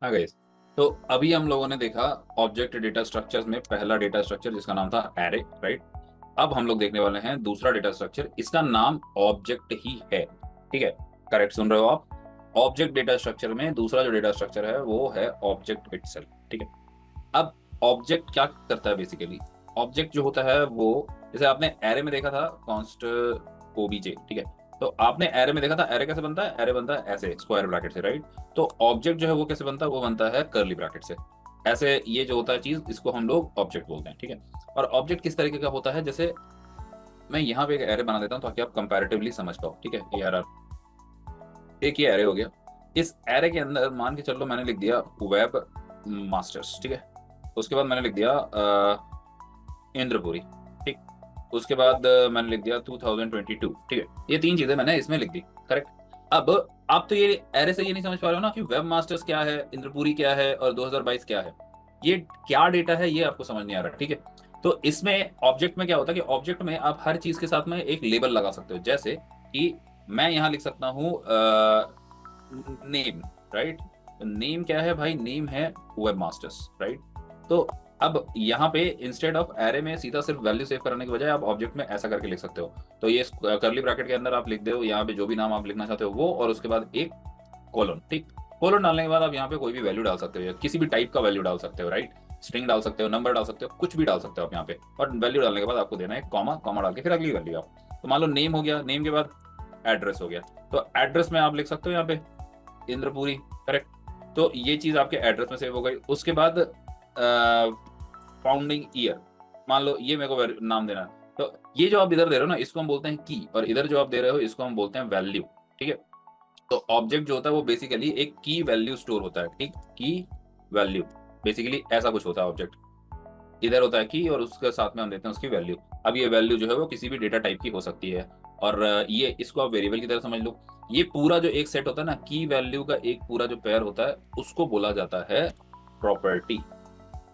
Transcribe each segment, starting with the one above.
हाँ गाइस, तो अभी हम लोगों ने देखा ऑब्जेक्ट डेटा स्ट्रक्चर्स में पहला डेटा स्ट्रक्चर जिसका नाम था एरे, राइट। अब हम लोग देखने वाले हैं दूसरा डेटा स्ट्रक्चर, इसका नाम ऑब्जेक्ट ही है। ठीक है, करेक्ट सुन रहे हो आप। ऑब्जेक्ट डेटा स्ट्रक्चर में दूसरा जो डेटा स्ट्रक्चर है वो है ऑब्जेक्ट इटसेल्फ। ठीक है, अब ऑब्जेक्ट क्या करता है बेसिकली। ऑब्जेक्ट जो होता है वो, जैसे आपने एरे में देखा था कॉन्स्ट ओबीजे, ठीक है। तो आपने एरे में देखा था एरे कैसे बनता है, एरे बनता है ऐसे स्क्वायर ब्रैकेट से, राइट। तो ऑब्जेक्ट जो है वो कैसे बनता है, वो बनता है कर्ली ब्रैकेट से। ऐसे ये जो होता है चीज, इसको हम लोग ऑब्जेक्ट बोलते हैं, ठीक है। और ऑब्जेक्ट किस तरीके का होता है, जैसे मैं यहाँ पे एक एरे बना देता हूँ ताकि आप कंपैरेटिवली समझ पाओ। ठीक है, ये आर एक ये एरे हो गया। इस एरे के अंदर मान के चलो मैंने लिख दिया वेब मास्टर्स, ठीक है। उसके बाद मैंने लिख दिया इंद्रपुरी, ठीक। उसके बाद मैंने लिख दिया 2022, ठीक है। ये तीन चीजें मैंने इसमें लिख दी, करेक्ट। अब आप तो ये एरे से ये नहीं समझ पा रहे हो ना कि वेब मास्टर्स क्या है, इंद्रपुरी क्या है और 2022 क्या है। ये क्या डेटा है ये आपको समझ नहीं आ रहा, ठीक है। तो इसमें ऑब्जेक्ट में क्या होता है कि ऑब्जेक्ट में आप हर चीज के साथ में एक लेबल लगा सकते हो। जैसे कि मैं यहां लिख सकता हूं नेम, राइट। नेम क्या है भाई, नेम है वेब मास्टर्स, राइट। तो अब यहाँ पे इंस्टेड ऑफ एरे में सीधा सिर्फ वैल्यू सेव करने के बजाय आप ऑब्जेक्ट में ऐसा करके लिख सकते हो। तो ये करली ब्रैकेट के अंदर आप लिख दो यहाँ पे जो भी नाम आप लिखना चाहते हो वो, और उसके बाद एक कोलन, ठीक। कोलन डालने के बाद आप यहाँ पे कोई भी वैल्यू डाल सकते हो, या किसी भी टाइप का वैल्यू डाल सकते हो, राइट। स्ट्रिंग डाल सकते हो, नंबर डाल सकते हो, कुछ भी डाल सकते हो आप यहाँ पे। और वैल्यू डालने के बाद आपको देना है कॉमा, कॉमा डाल के फिर अगली वैल्यू आप। तो मान लो नेम हो गया, नेम के बाद एड्रेस हो गया। तो एड्रेस में आप लिख सकते हो यहाँ पे इंद्रपुरी, करेक्ट। तो ये चीज आपके एड्रेस में सेव हो गई। उसके बाद फाउंडिंग ईयर, मान लो ये मेरे को नाम देना है। तो ये जो आप इधर दे रहे हो ना, इसको हम बोलते हैं की, और इधर जो आप दे रहे हो इसको हम बोलते हैं वैल्यू, ठीक है। तो ऑब्जेक्ट जो होता है वो बेसिकली एक की वैल्यू स्टोर होता है, ठीक। की वैल्यू बेसिकली ऐसा कुछ होता है ऑब्जेक्ट। इधर होता है की और उसके साथ में हम देते हैं उसकी वैल्यू। अब ये वैल्यू जो है वो किसी भी डेटा टाइप की हो सकती है। और ये इसको आप वेरिएबल की तरह समझ लो। ये पूरा जो एक सेट होता है ना, की वैल्यू का एक पूरा जो पेयर होता है उसको बोला जाता है प्रॉपर्टी,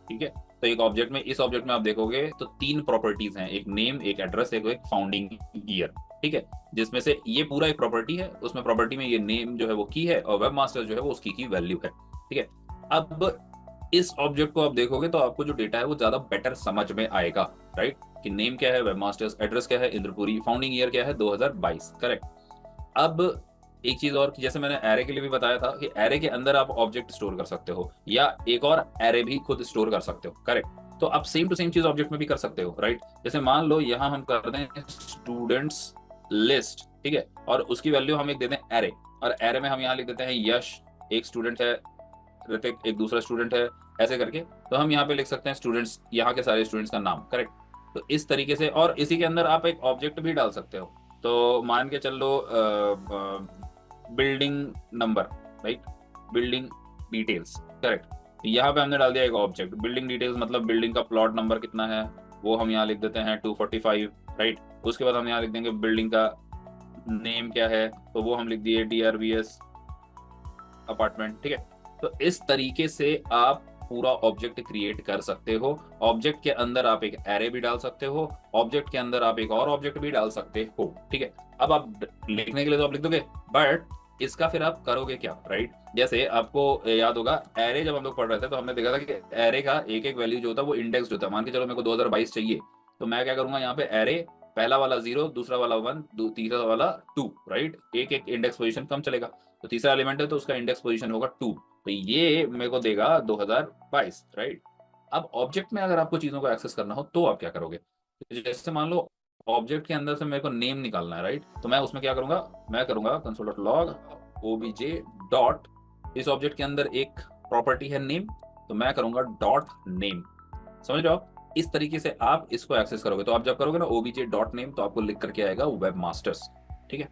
ठीक है। तो एक ऑब्जेक्ट में, इस ऑब्जेक्ट में आप देखोगे तो तीन प्रॉपर्टीज हैं, एक नेम, एक एड्रेस, एक फाउंडिंग ईयर, ठीक है। जिसमें से ये पूरा एक प्रॉपर्टी है, उसमें प्रॉपर्टी में ये नेम जो है वो की है और वेब मास्टर जो है वो उसकी की वैल्यू है, ठीक है। अब इस ऑब्जेक्ट को आप देखोगे तो आपको जो डेटा है वो ज्यादा बेटर समझ में आएगा, राइट। कि नेम क्या है वेब मास्टर्स, एड्रेस क्या है इंद्रपुरी, फाउंडिंग ईयर क्या है 2022, करेक्ट। अब एक चीज और कि जैसे मैंने एरे के लिए भी बताया था कि एरे के अंदर आप ऑब्जेक्ट स्टोर कर सकते हो, या एक और एरे भी खुद स्टोर कर सकते हो, करेक्ट। तो आप सेम टू सेम चीज ऑब्जेक्ट में भी कर सकते हो, राइट। जैसे मान लो यहाँ हम कर दें स्टूडेंट्स लिस्ट, ठीक है। और उसकी वैल्यू हम एक दे दें एरे, और एरे में हम यहाँ लिख देते हैं यश एक स्टूडेंट है, ऋतिक एक दूसरा स्टूडेंट है, ऐसे करके। तो हम यहाँ पे लिख सकते हैं स्टूडेंट्स, यहाँ के सारे स्टूडेंट्स का नाम, करेक्ट। तो इस तरीके से, और इसी के अंदर आप एक ऑब्जेक्ट भी डाल सकते हो। तो मान के चल लो building number, right, building details, correct. यहाँ पे हमने डाल दिया एक ऑब्जेक्ट बिल्डिंग डिटेल्स, मतलब बिल्डिंग का प्लॉट नंबर कितना है वो हम यहाँ लिख देते हैं 245, राइट। उसके बाद हम यहाँ लिख देंगे बिल्डिंग का नेम क्या है, तो वो हम लिख दिए DRVS अपार्टमेंट, ठीक है। तो इस तरीके से आप पूरा ऑब्जेक्ट क्रिएट कर सकते हो। ऑब्जेक्ट के अंदर आप एक एरे भी डाल सकते हो, ऑब्जेक्ट के अंदर आप एक और ऑब्जेक्ट भी डाल सकते हो, ठीक है। अब आप लिखने के लिए तो आप लिख दोगे, बट इसका फिर आप करोगे क्या, राइट। जैसे आपको याद होगा एरे जब हम लोग पढ़ रहे थे तो हमने देखा था कि एरे का एक एक वैल्यू जो होता है वो इंडेक्स होता है। मान के चलो मेरे को 2022 चाहिए, तो मैं क्या करूंगा यहाँ पे एरे, पहला वाला 0, दूसरा वाला 1, तीसरा वाला 2, राइट। एक एक इंडेक्स पोजीशन कम चलेगा। तो तीसरा एलिमेंट है तो उसका इंडेक्स पोजीशन होगा 2, तो ये मेरे को देगा 2022, राइट। अब ऑब्जेक्ट में अगर आपको चीजों को एक्सेस करना हो तो आप क्या करोगे। तो जैसे मान लो ऑब्जेक्ट के अंदर से मेरे को नेम निकालना है, राइट। तो मैं उसमें क्या करूंगा, मैं करूंगा console.log obj डॉट, इस ऑब्जेक्ट के अंदर एक प्रॉपर्टी है नेम, तो मैं करूंगा डॉट नेम। समझ रहे हो आप, इस तरीके से आप इसको एक्सेस करोगे। तो आप जब करोगे ना obj डॉट नेम तो आपको लिख करके आएगा वेब मास्टर्स, ठीक है।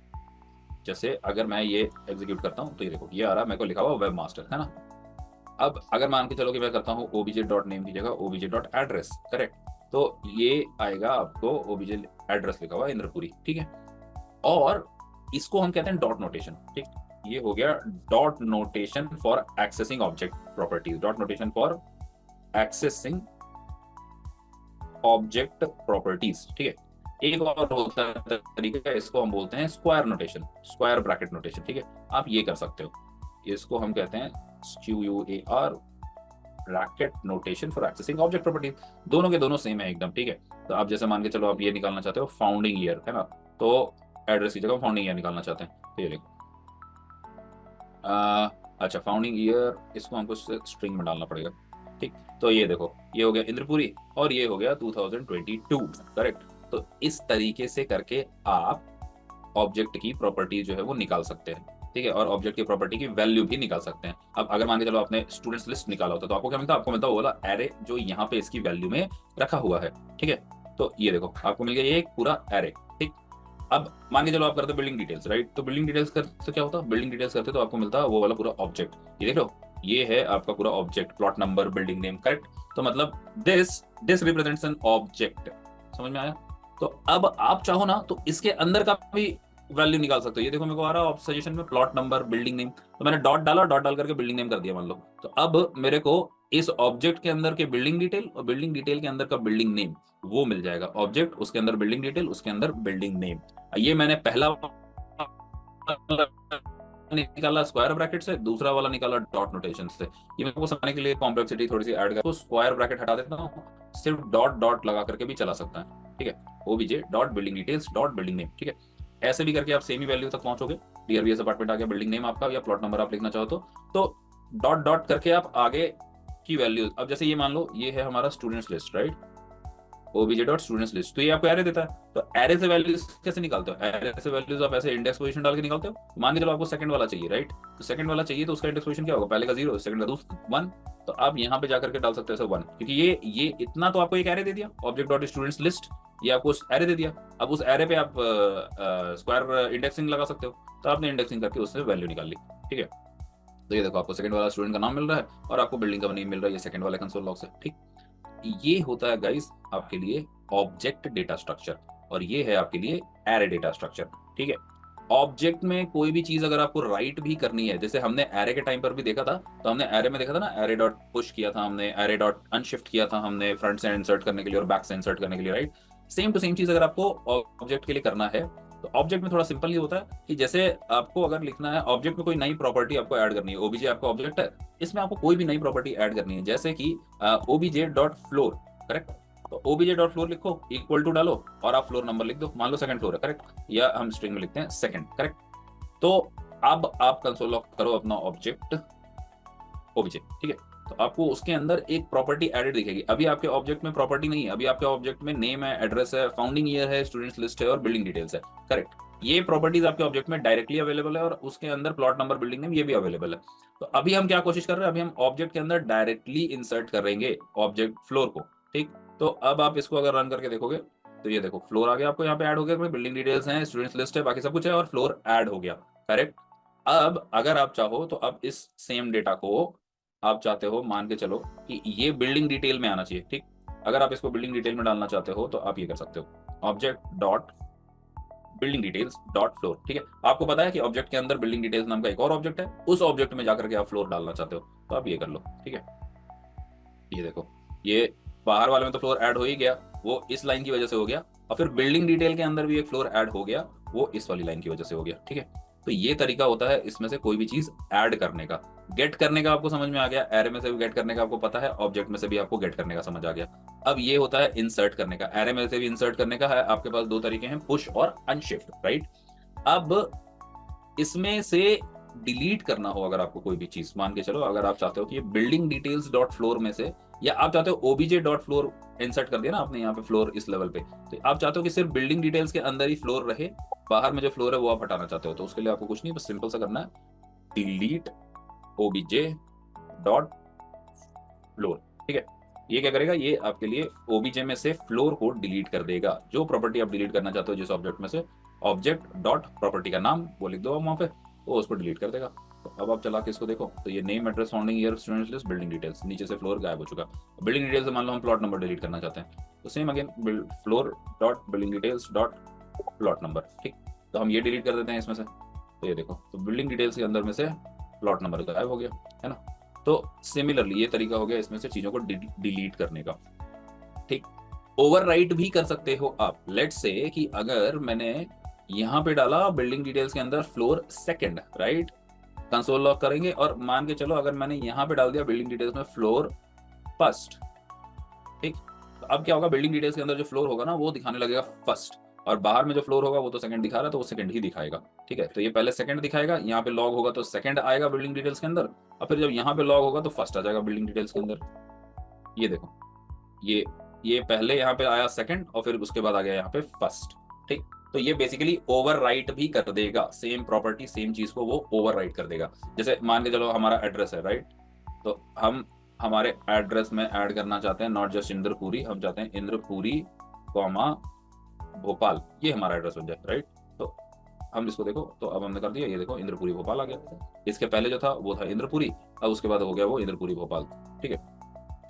जैसे अगर मैं ये एग्जीक्यूट करता हूँ तो ये देखो ये आ रहा है, मेरे को लिखा हुआ वेब मास्टर है ना। अब अगर मान के चलो कि मैं करता हूँ obj डॉट नेम की जगह obj डॉट एड्रेस, करेक्ट। तो ये आएगा आपको obj एड्रेस लिखा हुआ इंद्रपुरी, ठीक है। और इसको हम कहते हैं डॉट नोटेशन, ठीक। ये हो गया dot notation for accessing object properties, dot notation for accessing object properties, ठीक है। एक और होता है तरीका, इसको हम बोलते हैं square notation, square bracket notation, ठीक है। आप ये कर सकते हो, इसको हम कहते हैं SQUAR bracket notation for accessing object properties, दोनों के दोनों सेम है एकदम, ठीक है। तो आप जैसे मान के चलो आप ये निकालना चाहते हो फाउंडिंग ईयर, है ना, तो एड्रेस की जगह फाउंडिंग ईयर निकालना चाहते हैं, तो ये देखो अच्छा फाउंडिंग ईयर इसको हमको स्ट्रिंग में डालना पड़ेगा, ठीक। तो ये देखो ये हो गया इंद्रपुरी और ये हो गया 2022, करेक्ट। तो इस तरीके से करके आप ऑब्जेक्ट की प्रॉपर्टी जो है वो निकाल सकते हैं, ठीक है, और ऑब्जेक्ट की प्रॉपर्टी की वैल्यू भी निकाल सकते हैं। अब अगर मान के चलो आपने स्टूडेंट्स लिस्ट निकाला होता तो आपको क्या मिलता, आपको मिलता वो वाला एरे जो यहाँ पे इसकी वैल्यू में रखा हुआ है, ठीक है। तो ये देखो आपको मिल गया ये एक पूरा एरे, ठीक। अब मान के चलो आप करते बिल्डिंग डिटेल्स, राइट, तो बिल्डिंग डिटेल्स करते तो क्या होता है, बिल्डिंग डिटेल्स करते तो आपको मिलता है वो वाला पूरा ऑब्जेक्ट, ये देख लो ये है आपका पूरा object, plot number, building name, correct. तो मतलब दिस रिप्रेजेंट्स एन ऑब्जेक्ट, समझ में आया। तो अब आप चाहो ना तो इसके अंदर का भी वैल्यू निकाल सकते हो, ये देखो मेरे को आ रहा है सजेशन में प्लॉट नंबर बिल्डिंग नेम, तो मैंने डॉट डाला, डॉट डाल करके बिल्डिंग नेम कर दिया मान लो। तो अब मेरे को इस ऑब्जेक्ट के अंदर के बिल्डिंग डिटेल और बिल्डिंग डिटेल के अंदर का बिल्डिंग नेम वो मिल जाएगा, ऑब्जेक्ट उसके अंदर बिल्डिंग डिटेल उसके अंदर बिल्डिंग नेम। ये मैंने पहला निकाला स्क्वायर ब्रैकेट से, दूसरा वाला निकाला डॉट नोटेशन से। ये मेरे को समझने के लिए कॉम्प्लेक्सिटी थोड़ी सी ऐड कर, तो स्क्वायर ब्रैकेट हटा देता हूँ, सिर्फ डॉट डॉट लगा करके भी चला सकता है, ठीक है, OBJ dot building details dot building name, ठीक है। ऐसे भी करके आप सेम ही वैल्यू तक पहुंचोगे। डीआरबीएस अपार्टमेंट आ गया, बिल्डिंग नेम आपका या प्लॉट नंबर आप लिखना चाहो तो डॉट डॉट करके आप आगे की वैल्यू, अब जैसे ये मान लो ये है हमारा students list, right, OBJ dot students list, तो ये आपको एरे देता है। तो एरे से वैल्यूज कैसे निकालते हो, एरे से वैल्यूज आप ऐसे इंडेक्स पोजीशन डाल के निकालते हो। मान के चलो आपको सेकंड वाला चाहिए, राइट, तो सेकंड वाला चाहिए तो उसका इंडेक्स पोजीशन क्या होगा, पहले का 0, सेकंड का दूसरा 1, तो आप यहाँ पे जाकर के डाल सकते हो 1, क्योंकि ये इतना तो आपको एक एरे दे दिया, ऑब्जेक्ट डॉट स्टूडेंट्स लिस्ट, ये आपको एरे दे दिया। अब उस एरे पे आप स्क्वायर इंडेक्सिंग लगा सकते हो, तो आपने इंडेक्सिंग करके उससे वैल्यू निकाल ली, ठीक है। तो ये देखो आपको सेकंड वाला स्टूडेंट का नाम मिल रहा है और आपको बिल्डिंग का नेम मिल रहा है, ये सेकंड वाले कंसोल लॉग से, ठीक। ये होता है गाइस आपके लिए ऑब्जेक्ट डेटा स्ट्रक्चर, और ये है आपके लिए एरे डेटा स्ट्रक्चर, ठीक है। ऑब्जेक्ट में कोई भी चीज अगर आपको राइट भी करनी है, जैसे हमने एरे के टाइम पर भी देखा था, तो हमने एरे में देखा था ना, एरे डॉट पुश किया था हमने, एरे डॉट अनशिफ्ट किया था हमने, फ्रंट से इंसर्ट करने के लिए और बैक से इंसर्ट करने के लिए, राइट। सेम टू सेम चीज अगर आपको ऑब्जेक्ट के लिए करना है, तो ऑब्जेक्ट में थोड़ा सिंपल ये होता है कि जैसे आपको अगर लिखना है ऑब्जेक्ट में कोई नई प्रॉपर्टी आपको ऐड करनी है, ओबीजे आपका ऑब्जेक्ट है, इसमें आपको कोई भी नई प्रॉपर्टी ऐड करनी है, जैसे कि ओबीजे डॉट फ्लोर, करेक्ट। तो ओबीजे डॉट फ्लोर लिखो, इक्वल टू डालो और आप फ्लोर नंबर लिख दो, मान लो सेकंड फ्लोर है, करेक्ट, या हम स्ट्रिंग में लिखते हैं सेकंड, करेक्ट। तो अब आप कंसोल लॉग करो अपना ऑब्जेक्ट ओबीजे, ठीक है। तो आपको उसके अंदर एक प्रॉपर्टी एडेड दिखेगी। अभी आपके ऑब्जेक्ट में प्रॉपर्टी नहीं है, अभी आपके ऑब्जेक्ट में नेम है, एड्रेस है, फाउंडिंग ईयर है, स्टूडेंट्स लिस्ट है और बिल्डिंग डिटेल्स है, करेक्ट। ये प्रॉपर्टीज आपके ऑब्जेक्ट में डायरेक्टली अवेलेबल है और उसके अंदर प्लॉट नंबर, बिल्डिंग नेम ये भी अवेलेबल है। तो अभी हम क्या कोशिश कर रहे हैं, अभी हम ऑब्जेक्ट के अंदर डायरेक्टली इंसर्ट करेंगे ऑब्जेक्ट फ्लोर को, ठीक। तो अब आप इसको अगर रन करके देखोगे तो ये देखो फ्लोर आ गया आपको यहाँ पे ऐड हो गया, बिल्डिंग डिटेल्स हैं, स्टूडेंट्स लिस्ट है, बाकी सब कुछ है और फ्लोर ऐड हो गया, करेक्ट। अब अगर आप चाहो तो अब इस सेम डेटा को आप चाहते हो, मान के चलो कि ये बिल्डिंग डिटेल में आना चाहिए, ठीक। अगर आप इसको बिल्डिंग डिटेल में डालना चाहते हो तो आप ये कर सकते हो, object dot building details dot floor, ठीक है। आपको पता है कि ऑब्जेक्ट के अंदर बिल्डिंग डिटेल्स नाम का एक और ऑब्जेक्ट है, उस ऑब्जेक्ट में जाकर के आप फ्लोर डालना चाहते हो तो आप ये कर लो, ठीक है। ये देखो ये बाहर वाले में तो फ्लोर ऐड हो ही गया, वो इस लाइन की वजह से हो गया, और फिर बिल्डिंग डिटेल के अंदर भी एक फ्लोर ऐड हो गया, वो इस वाली लाइन की वजह से हो गया, ठीक है। तो ये तरीका होता है इसमें से कोई भी चीज ऐड करने का, गेट करने का आपको समझ में आ गया, एरे में से भी गेट करने का आपको पता है, ऑब्जेक्ट में से भी आपको गेट करने का समझ आ गया। अब ये होता है इंसर्ट करने का, एरे में से भी इंसर्ट करने का है आपके पास दो तरीके हैं, पुश और अनशिफ्ट, राइट। अब इसमें से डिलीट करना हो अगर आपको कोई भी चीज, मान के चलो अगर आप चाहते हो कि ये बिल्डिंग डिटेल्स डॉट फ्लोर में से, या आप चाहते हो ओबीजे डॉट फ्लोर इंसर्ट कर दिया ना आपने यहाँ पे फ्लोर इस लेवल पे, तो आप चाहते हो कि सिर्फ बिल्डिंग डिटेल्स के अंदर ही फ्लोर रहे, बाहर में जो फ्लोर है वो आप हटाना चाहते हो, तो उसके लिए आपको कुछ नहीं, बस सिंपल सा करना है, डिलीट ओबीजे डॉट फ्लोर, ठीक है। ये क्या करेगा, ये आपके लिए ओबीजे में से फ्लोर को डिलीट कर देगा, जो प्रॉपर्टी आप डिलीट करना चाहते हो जिस ऑब्जेक्ट में से, ऑब्जेक्ट डॉट प्रॉपर्टी का नाम वो लिख दो वहां पे, वो उसको डिलीट कर देगा। तो अब आप चला के इसको देखो, तो ये name, address, founding year, students list, building details, नीचे से फ्लोर गायब हो चुका। बिल्डिंग डिटेल्स से मान लो हम प्लॉट नंबर डिलीट करना चाहते हैं, तो same again floor dot building details dot plot number, ठीक। तो हम ये डिलीट कर देते हैं इसमें से, तो ये देखो तो बिल्डिंग डिटेल्स के अंदर में से प्लॉट नंबर गायब हो गया, है ना। तो सिमिलरली ये तरीका हो गया इसमें से चीजों को डिलीट करने का, ठीक। ओवरराइट भी कर सकते हो आप, लेट्स से कि अगर मैंने यहाँ पे डाला बिल्डिंग डिटेल्स के अंदर floor second, right, console log करेंगे और मान के चलो अगर मैंने यहाँ पे डाल दिया बिल्डिंग डिटेल्स में फ्लोर फर्स्ट, ठीक, तो अब क्या होगा, बिल्डिंग डिटेल्स के अंदर जो फ्लोर होगा ना वो दिखाने लगेगा फर्स्ट, और बाहर में जो फ्लोर होगा वो तो सेकंड दिखा रहा है तो वो सेकंड ही दिखाएगा। ठीक है, तो ये पहले सेकंड दिखाएगा, यहाँ पे लॉग होगा तो सेकंड आएगा बिल्डिंग डिटेल्स के अंदर, और फिर जब यहाँ पे लॉग होगा तो फर्स्ट आ जाएगा बिल्डिंग डिटेल्स के अंदर। ये देखो, ये ये पहले यहाँ पे आया सेकंड और फिर उसके बाद आ गया यहाँ पे फर्स्ट। ठीक, तो ये बेसिकली ओवरराइट भी कर देगा, सेम प्रॉपर्टी सेम चीज को वो ओवरराइट कर देगा। जैसे मान के चलो हमारा एड्रेस है, राइट, तो हम हमारे एड्रेस में ऐड करना चाहते हैं नॉट जस्ट इंद्रपुरी, हम चाहते हैं इंद्रपुरी कॉमा भोपाल, ये हमारा एड्रेस बन जाए, राइट। तो हम इसको देखो, तो अब हमने कर दिया, ये देखो इंद्रपुरी भोपाल आ गया। इसके पहले जो था वो था इंद्रपुरी, अब उसके बाद हो गया वो इंद्रपुरी भोपाल। ठीक है,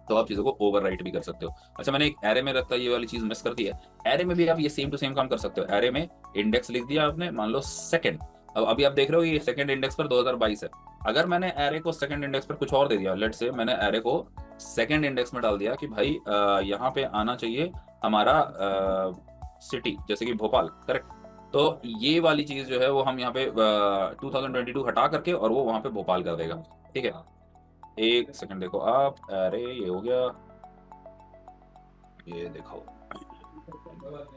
तो आप चीजों को ओवरराइट भी कर सकते हो। अच्छा, मैंने एक एरे में रखता ये वाली चीज मिस कर दी है। एरे में भी आप ये सेम टू सेम काम कर सकते हो। एरे में इंडेक्स लिख दिया आपने, मान लो सेकंड, अब अभी आप देख रहे हो ये सेकंड इंडेक्स पर 2022 है। अगर मैंने एरे को सेकंड इंडेक्स पर कुछ और दे दिया, लेट से मैंने एरे को सेकंड इंडेक्स में डाल दिया कि भाई यहाँ पे आना चाहिए हमारा सिटी, जैसे कि भोपाल, करेक्ट, तो ये वाली चीज जो है वो हम यहाँ पे 2022 हटा करके और वो वहां पे भोपाल कर देगा। ठीक है, एक सेकंड देखो आप, अरे ये हो गया, ये देखो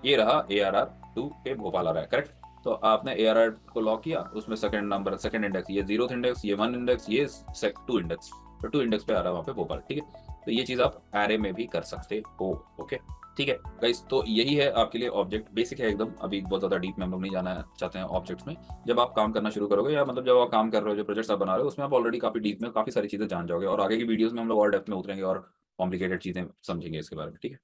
ये रहा ARR2 पे भोपाल आ रहा है, करेक्ट। तो आपने ARR को लॉक किया, उसमें सेकंड नंबर सेकंड इंडेक्स ये 0th इंडेक्स, ये 1 इंडेक्स, ये 2 इंडेक्स, तो 2 इंडेक्स पे आ रहा है वहाँ पे भोपाल। ठीक है, तो ये चीज़ आप एरे में भी कर सकते हो। ओके, ठीक है गाइस, तो यही है आपके लिए ऑब्जेक्ट, बेसिक है एकदम, अभी बहुत ज़्यादा डीप में हम लोग नहीं जाना चाहते हैं ऑब्जेक्ट्स में। जब आप काम करना शुरू करोगे, या मतलब जब आप काम कर रहे हो, जो प्रोजेक्ट्स आप बना रहे हो, उसमें आप ऑलरेडी काफ़ी डीप में काफ़ी सारी चीज़ें जान जाओगे, और आगे की वीडियोज़ में हम लोग और डेप्थ में उतरेंगे और कॉम्प्लिकेटेड चीज़ें समझेंगे इसके बारे में। ठीक है।